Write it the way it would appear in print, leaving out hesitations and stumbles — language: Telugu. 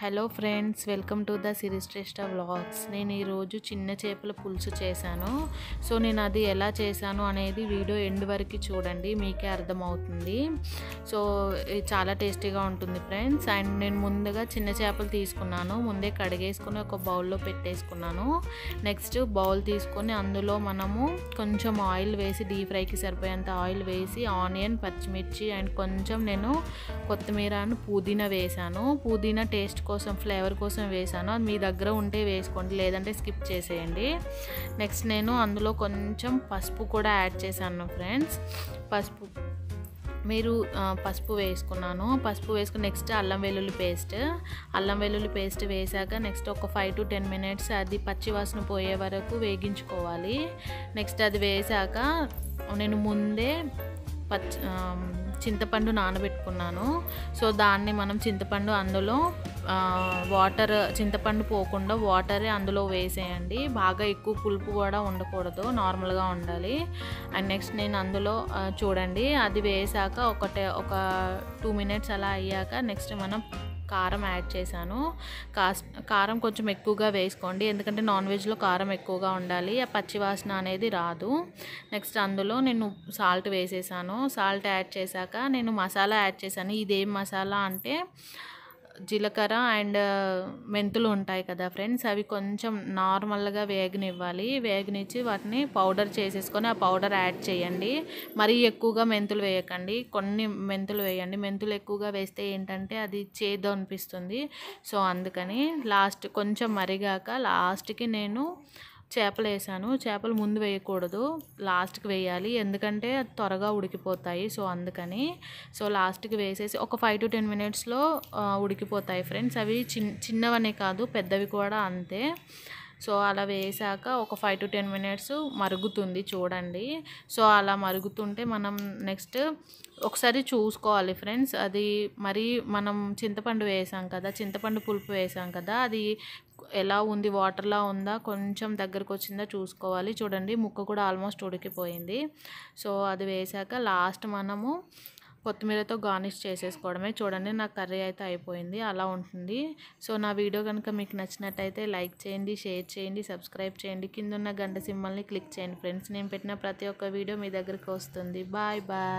Hello friends, welcome to the Sirishreshta vlogs. నేను ఈరోజు చిన్న చేపల పులుసు చేశాను. సో నేను అది ఎలా చేశాను అనేది వీడియో ఎండ్ వరకు చూడండి, మీకే అర్థమవుతుంది. సో ఇది చాలా టేస్టీగా ఉంటుంది ఫ్రెండ్స్. అండ్ నేను ముందుగా చిన్న చేపలు తీసుకున్నాను, ముందే కడిగేసుకొని ఒక బౌల్లో పెట్టేసుకున్నాను. నెక్స్ట్ బౌల్ తీసుకొని అందులో మనము కొంచెం ఆయిల్ వేసి, డీప్ ఫ్రైకి సరిపోయేంత ఆయిల్ వేసి, ఆనియన్, పచ్చిమిర్చి అండ్ కొంచెం నేను కొత్తిమీర అండ్ పుదీనా వేసాను. పుదీనా టేస్ట్ కోసం, ఫ్లేవర్ కోసం వేసాను. అది మీ దగ్గర ఉంటే వేసుకోండి, లేదంటే స్కిప్ చేసేయండి. నెక్స్ట్ నేను అందులో కొంచెం పసుపు కూడా యాడ్ చేశాను ఫ్రెండ్స్. పసుపు వేసుకున్నాను. పసుపు వేసుకుని నెక్స్ట్ అల్లం వెల్లుల్లి పేస్ట్ వేసాక నెక్స్ట్ ఒక 5 to 10 minutes అది పచ్చివాసన పోయే వరకు వేగించుకోవాలి. నెక్స్ట్ అది వేసాక నేను ముందే చింతపండు నానబెట్టుకున్నాను. సో దాన్ని మనం చింతపండు అందులో చింతపండు పోకుండా వాటరే అందులో వేసేయండి. బాగా ఎక్కువ పులుపు కూడా ఉండకూడదు, నార్మల్గా ఉండాలి. అండ్ నెక్స్ట్ నేను అందులో చూడండి అది వేసాక ఒక 2 minutes అలా అయ్యాక నెక్స్ట్ మనం కారం యాడ్ చేశాను. కారం కొంచెం ఎక్కువగా వేసుకోండి, ఎందుకంటే నాన్ వెజ్లో కారం ఎక్కువగా ఉండాలి, ఆ పచ్చివాసన అనేది రాదు. నెక్స్ట్ అందులో నేను సాల్ట్ వేసేసాను. సాల్ట్ యాడ్ చేశాక నేను మసాలా యాడ్ చేశాను. ఇదేం మసాలా అంటే జీలకర్ర అండ్ మెంతులు ఉంటాయి కదా ఫ్రెండ్స్, అవి కొంచెం నార్మల్గా వేగనిచ్చి వాటిని పౌడర్ చేసేసుకొని ఆ పౌడర్ యాడ్ చేయండి. మరీ ఎక్కువగా మెంతులు వేయకండి, కొన్ని మెంతులు వేయండి. మెంతులు ఎక్కువగా వేస్తే ఏంటంటే అది చేదు అనిపిస్తుంది. సో అందుకని కొంచెం మరిగాక లాస్ట్కి నేను చేపలు వేసాను. చేపలు ముందు వేయకూడదు, లాస్ట్కి వేయాలి, ఎందుకంటే త్వరగా ఉడికిపోతాయి. సో అందుకని లాస్ట్కి వేసేసి ఒక 5 to 10 minutesలో ఉడికిపోతాయి ఫ్రెండ్స్. అవి చిన్నవనే కాదు, పెద్దవి కూడా అంతే. సో అలా వేసాక ఒక 5 to 10 minutes మరుగుతుంది చూడండి. సో అలా మరుగుతుంటే మనం నెక్స్ట్ ఒకసారి చూసుకోవాలి ఫ్రెండ్స్. అది మరి మనం చింతపండు పులుపు వేసాం కదా, అది ఎలా ఉంది, వాటర్లా ఉందా, కొంచెం దగ్గరకు వచ్చిందా చూసుకోవాలి. చూడండి ముక్క కూడా ఆల్మోస్ట్ ఉడికిపోయింది. సో అది వేసాక లాస్ట్ మనము కొత్తిమీరతో గార్నిష్ చేసేసుకోవడమే. చూడండి నా కర్రీ అయితే అయిపోయింది, అలా ఉంటుంది. సో నా వీడియో కనుక మీకు నచ్చినట్టయితే లైక్ చేయండి, షేర్ చేయండి, సబ్స్క్రైబ్ చేయండి, కింద ఉన్న గంట సింబల్ని క్లిక్ చేయండి ఫ్రెండ్స్. నేను పెట్టిన ప్రతి ఒక్క వీడియో మీ దగ్గరికి వస్తుంది. Bye bye.